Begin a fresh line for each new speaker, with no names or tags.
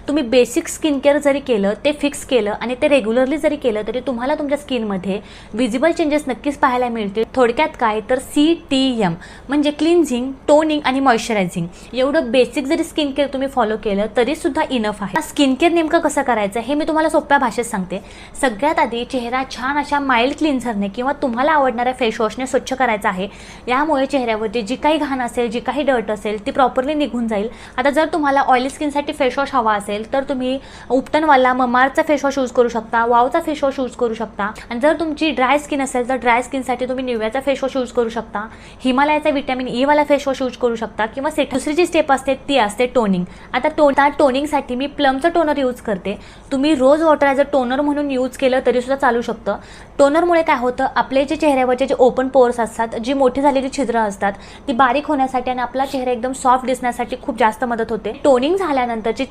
तुम्ही basic skin care जरी केलं, ते फिक्स केलं आणि ते रेग्युलरली जरी केलं तरी तुम्हाला तुमच्या स्किनमध्ये विजिबल चेंजेस नक्कीच पाहायला मिळतील. थोडक्यात काय तर CTM म्हणजे क्लिन्झिंग, टोनिंग आणि मॉइश्चरायझिंग एवढं बेसिक जरी स्किन केअर तुम्ही फॉलो केलं तरी सुद्धा इनफ आहे. स्किन केअर नेमकं कसं करायचं हे मी तुम्हाला सोप्या भाषेत सांगते. सगळ्यात आधी चेहरा छान अशा माइल्ड क्लिन्झरने किंवा तुम्हाला आवडणाऱ्या फेसवॉशने स्वच्छ करायचा आहे. यामुळे चेहऱ्यावरती जी काही घाण असेल, जी काही डर्ट असेल ती प्रॉपरली निघून जाईल. आता जर तुम्हाला ऑइली स्किनसाठी फेसवॉश हवा असेल तर तुम्ही उपटनवाला ममार्थचा फेसवॉश यूज करू शकता, वावचा फेसवॉश यूज करू शकता. आणि जर तुमची ड्राय स्किन असेल तर ड्राय स्किनसाठी तुम्ही निव्याचा फेसवॉश यूज करू शकता, हिमालयाचा व्हिटॅमिन ई वाला फेसवॉश यूज करू शकता किंवा दुसरी जी स्टेप असते ती असते टोनिंग. आता टोनिंगसाठी मी प्लमचं टोनर यूज करते. तुम्ही रोज वॉटर ॲज अ टोनर म्हणून यूज केलं तरी सुद्धा चालू शकतं. टोनरमुळे काय होतं, आपले जे चेहऱ्यावरचे जे ओपन पोर्स असतात, जी मोठी झालेली छिद्र असतात ती बारीक होण्यासाठी आणि आपला चेहरा एकदम सॉफ्ट दिसण्यासाठी खूप जास्त मदत होते. टोनिंग झाल्यानंतरची